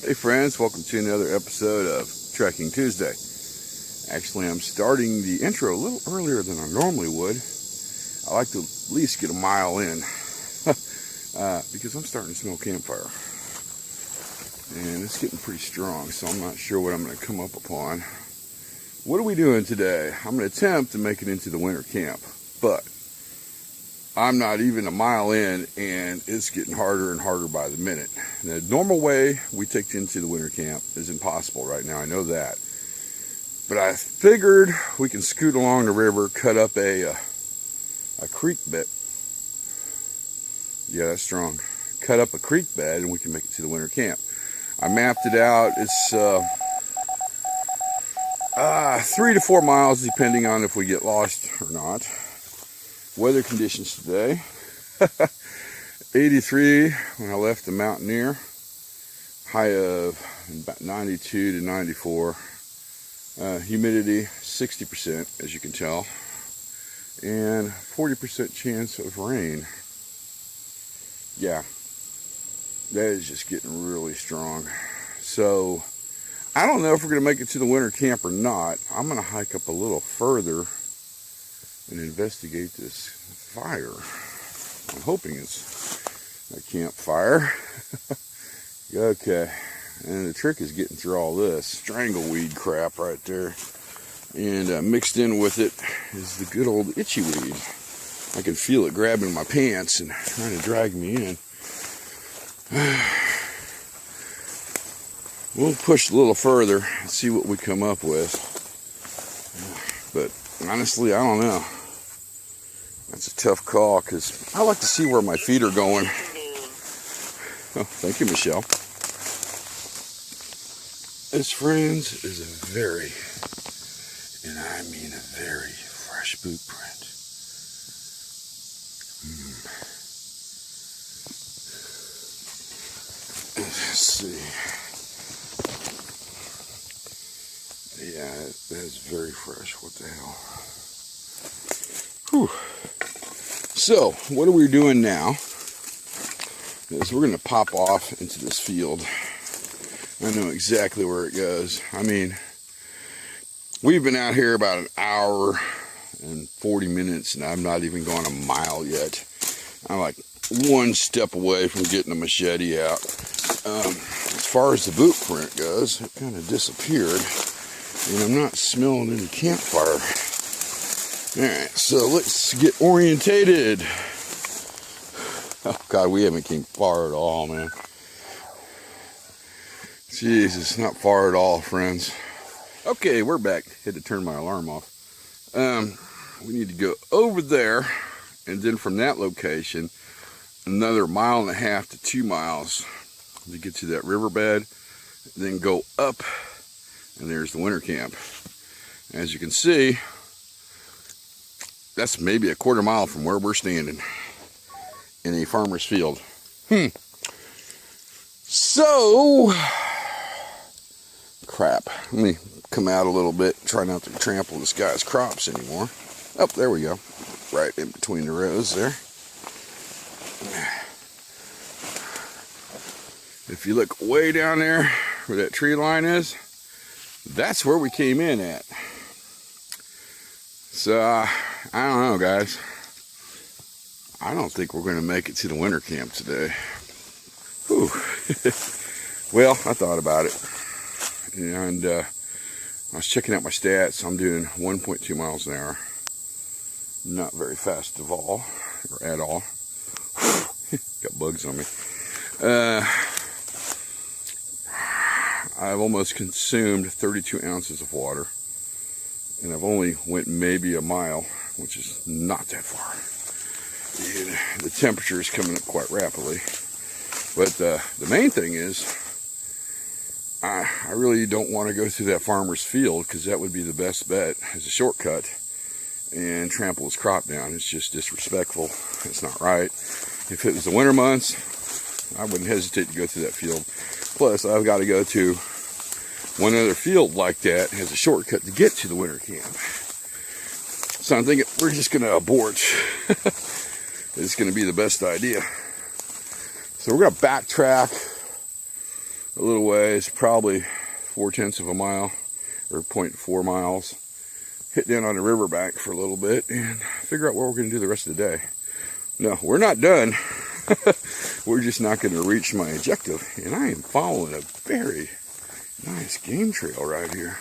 Hey friends, welcome to another episode of Trekking Tuesday. Actually, I'm starting the intro a little earlier than I normally would. I like to at least get a mile in because I'm starting to smell campfire. And it's getting pretty strong, so I'm not sure what I'm going to come up upon. What are we doing today? I'm going to attempt to make it into the winter camp, but I'm not even a mile in, and it's getting harder and harder by the minute. The normal way we take you into the winter camp is impossible right now, I know that. But I figured we can scoot along the river, cut up a creek bed. Yeah, that's strong. Cut up a creek bed, and we can make it to the winter camp. I mapped it out. It's 3 to 4 miles, depending on if we get lost or not. Weather conditions today, 83 when I left the Mountaineer, high of about 92 to 94, humidity 60% as you can tell, and 40% chance of rain. Yeah, that is just getting really strong. So I don't know if we're going to make it to the winter camp or not. I'm going to hike up a little further and investigate this fire. I'm hoping it's a campfire. Okay, and the trick is getting through all this strangleweed crap right there, and mixed in with it is the good old itchy weed. I can feel it grabbing my pants and trying to drag me in. We'll push a little further and see what we come up with, but honestly, I don't know. That's a tough call because I like to see where my feet are going. Oh, thank you, Michelle. This, friends, is a very, and I mean a very, fresh boot print. Let's see. Yeah, that is very fresh. What the hell? Whew. So, what are we doing now is we're going to pop off into this field. I know exactly where it goes. I mean, we've been out here about an hour and 40 minutes, and I'm not even going a mile yet. I'm like one step away from getting a machete out. As far as the boot print goes, it kind of disappeared, and I'm not smelling any campfire. Alright, so let's get orientated. Oh God, we haven't came far at all, man. Jesus, not far at all, friends. Okay, we're back. Had to turn my alarm off. We need to go over there, and then from that location, another 1.5 to 2 miles to get to that riverbed, then go up, and there's the winter camp. As you can see, that's maybe a 1/4 mile from where we're standing in a farmer's field. So, crap. Let me come out a little bit, try not to trample this guy's crops anymore. Oh, there we go. Right in between the rows there. If you look way down there where that tree line is, that's where we came in at. So, I don't know, guys. I don't think we're going to make it to the winter camp today. Whew. Well, I thought about it. And I was checking out my stats. I'm doing 1.2 miles an hour. Not very fast at all. Got bugs on me. I've almost consumed 32 ounces of water. And I've only went maybe a mile, which is not that far. And the temperature is coming up quite rapidly. But the main thing is, I really don't want to go through that farmer's field, because that would be the best bet as a shortcut and trample his crop down. It's just disrespectful. It's not right. If it was the winter months, I wouldn't hesitate to go through that field. Plus, I've got to go to one other field like that as a shortcut to get to the winter camp. So I'm thinking we're just going to abort. It's going to be the best idea. So we're going to backtrack a little ways, probably 4/10 of a mile or 0.4 miles. Hit down on the riverbank for a little bit and figure out what we're going to do the rest of the day. No, we're not done. We're just not going to reach my objective. And I am following a very nice game trail right here.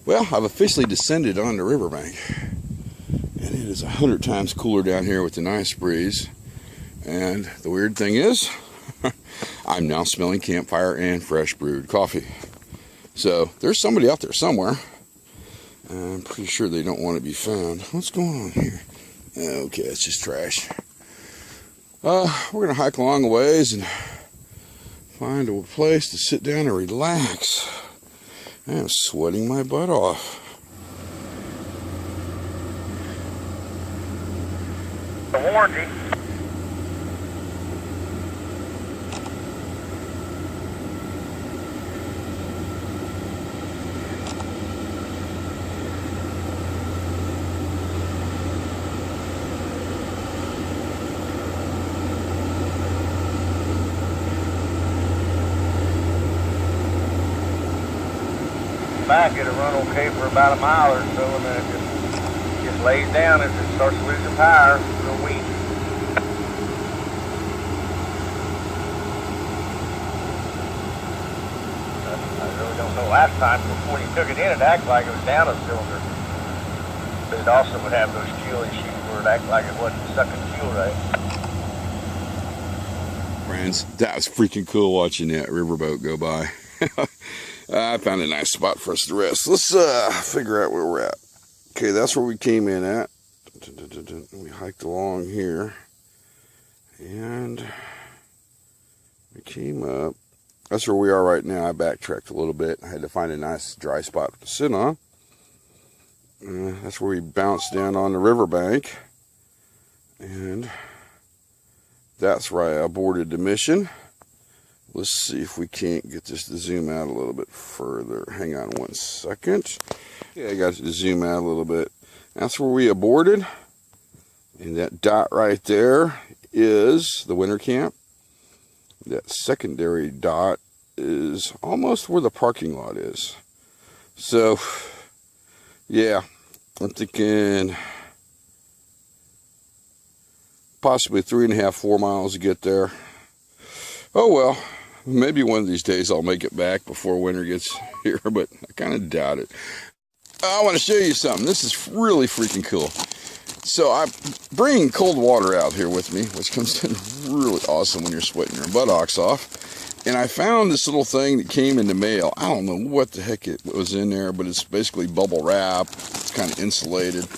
Well, I've officially descended on the riverbank, and it is 100 times cooler down here with the nice breeze. And the weird thing is, I'm now smelling campfire and fresh brewed coffee. So there's somebody out there somewhere. I'm pretty sure they don't want to be found. What's going on here? Okay, it's just trash. We're gonna hike along a ways and find a place to sit down and relax. I am sweating my butt off. The warranty. Back, it'll run okay for about a mile or so, and then it just lays down and it starts losing power real weak. I really don't know. Last time, before you took it in, it acted like it was down a cylinder. But it also would have those fuel issues where it acted like it wasn't sucking fuel right. Friends, that was freaking cool watching that riverboat go by. I found a nice spot for us to rest. Let's figure out where we're at. Okay, that's where we came in at. We hiked along here. And we came up. That's where we are right now. I backtracked a little bit. I had to find a nice dry spot to sit on. That's where we bounced down on the riverbank. And that's where I aborted the mission. Let's see if we can't get this to zoom out a little bit further. Hang on one second. Yeah, I got it to zoom out a little bit. That's where we aborted. And that dot right there is the winter camp. That secondary dot is almost where the parking lot is. So, yeah, I'm thinking possibly 3.5, 4 miles to get there. Oh well. Maybe one of these days I'll make it back before winter gets here, but I kind of doubt it. I want to show you something. This is really freaking cool. So I'm bringing cold water out here with me, which comes in really awesome when you're sweating your buttocks off. And I found this little thing that came in the mail. I don't know what the heck it was in there, but it's basically bubble wrap. It's kind of insulated.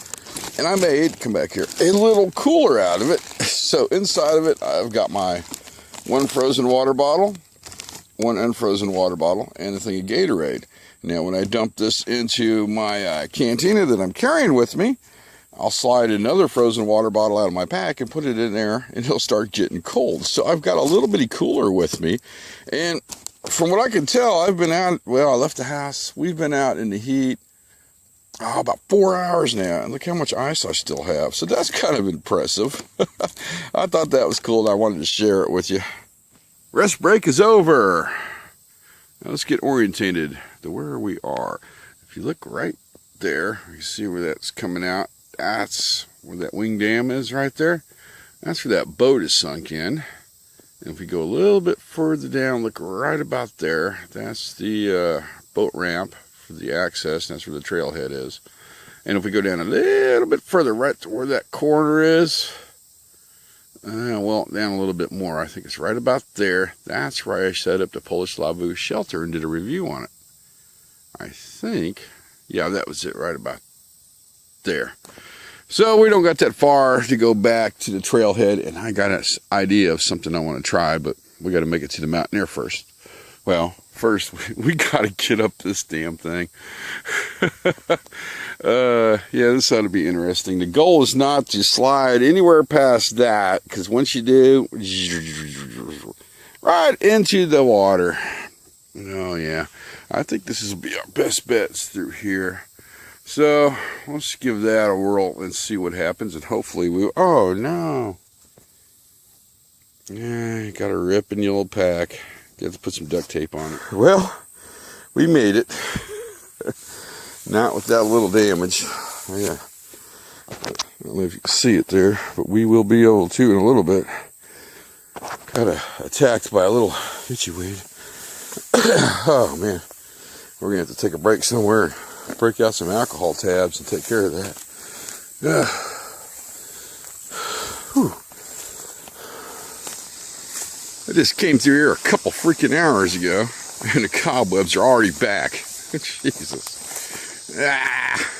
And I made, come back here, a little cooler out of it. So inside of it, I've got my one frozen water bottle, one unfrozen water bottle, and a thing of Gatorade. Now, when I dump this into my cantina that I'm carrying with me, I'll slide another frozen water bottle out of my pack and put it in there, and it'll start getting cold. So I've got a little bitty cooler with me. And from what I can tell, I've been out, well, I left the house. We've been out in the heat about 4 hours now, and look how much ice I still have. So that's kind of impressive. I thought that was cool, and I wanted to share it with you. Rest break is over. Now let's get orientated to where we are. If you look right there, you see where that's coming out. That's where that wing dam is right there. That's where that boat is sunk in. And if we go a little bit further down, look right about there. That's the boat ramp for the access. And that's where the trailhead is. And if we go down a little bit further, right to where that corner is, well, down a little bit more. I think it's right about there. That's where I set up the Polish Lavu shelter and did a review on it. I think, yeah, that was it right about there. So we don't got that far to go back to the trailhead, and I got an idea of something I want to try, but we got to make it to the Mountaineer first. Well, first we got to get up this damn thing. Yeah, this ought to be interesting. The goal is not to slide anywhere past that, because once you do, right into the water. Oh yeah, I think this will be our best bets through here. So let's give that a whirl and see what happens, and hopefully we. Oh no! Yeah, you got a rip in the old pack. You have to put some duct tape on it. Well, we made it. Not with that little damage. Yeah. I don't know if you can see it there, but we will be able to in a little bit. Got attacked by a little itchy weed. Oh man, we're gonna have to take a break somewhere. Break out some alcohol tabs and take care of that. Whew. I just came through here a couple freaking hours ago, and the cobwebs are already back. Jesus. Ah.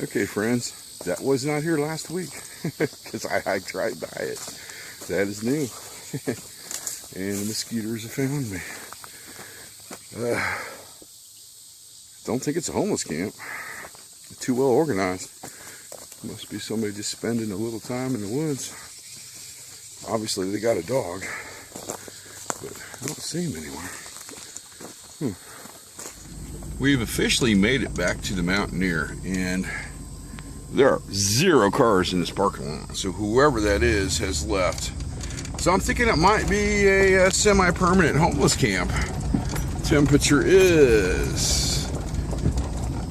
Okay, friends, that was not here last week because I hiked right by it. That is new. And the mosquitoes have found me. Don't think it's a homeless camp. It's too well organized. Must be somebody just spending a little time in the woods. Obviously, they got a dog, but I don't see him anywhere. We've officially made it back to the Mountaineer, and there are 0 cars in this parking lot. So whoever that is has left. So I'm thinking it might be a semi-permanent homeless camp. Temperature is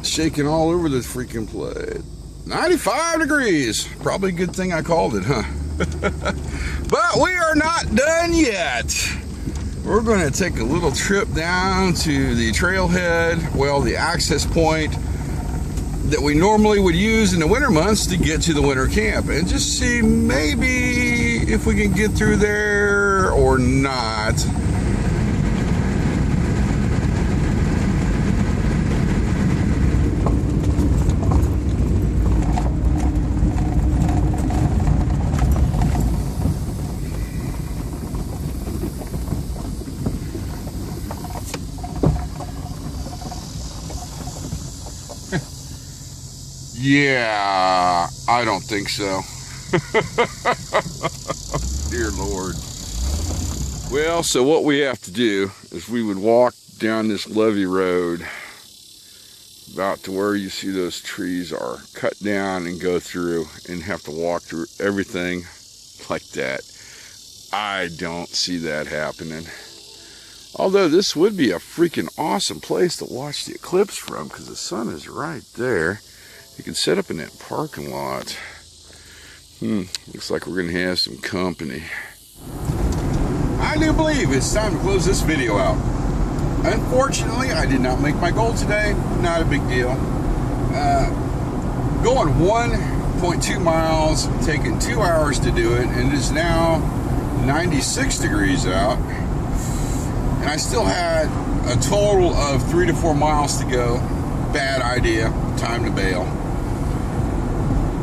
shaking all over the freaking place. 95 degrees. Probably a good thing I called it, huh? But we are not done yet. We're going to take a little trip down to the trailhead, well, the access point that we normally would use in the winter months to get to the winter camp, and just see maybe if we can get through there or not. Yeah, I don't think so. Dear Lord. Well, so what we have to do is we would walk down this levee road about to where you see those trees are cut down and go through, and have to walk through everything like that. I don't see that happening. Although this would be a freaking awesome place to watch the eclipse from, because the sun is right there. You can set up in that parking lot. Looks like we're gonna have some company. I do believe it's time to close this video out. Unfortunately, I did not make my goal today. Not a big deal. Going 1.2 miles, taking 2 hours to do it, and it is now 96 degrees out. And I still had a total of 3 to 4 miles to go. Bad idea. Time to bail.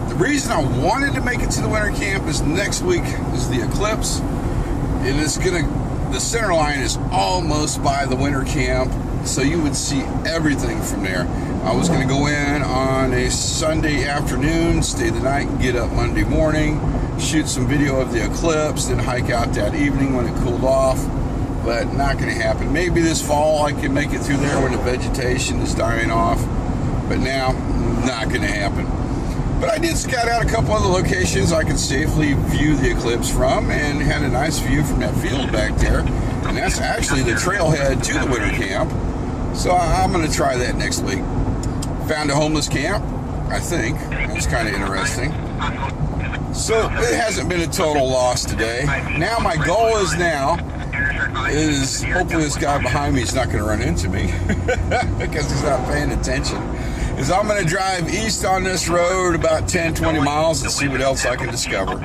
The reason I wanted to make it to the winter camp is next week is the eclipse, and it's the center line is almost by the winter camp, so you would see everything from there. I was going to go in on a Sunday afternoon, stay the night, get up Monday morning, shoot some video of the eclipse, then hike out that evening when it cooled off, but not going to happen. Maybe this fall I can make it through there when the vegetation is dying off. but now, not going to happen. But I did scout out a couple other locations I could safely view the eclipse from, and had a nice view from that field back there. And that's actually the trailhead to the winter camp. So I'm going to try that next week. Found a homeless camp, I think. That's kind of interesting. So it hasn't been a total loss today. Now my goal is hopefully this guy behind me is not going to run into me because he's not paying attention. Is I'm going to drive east on this road about 10-20 miles and see what else I can discover.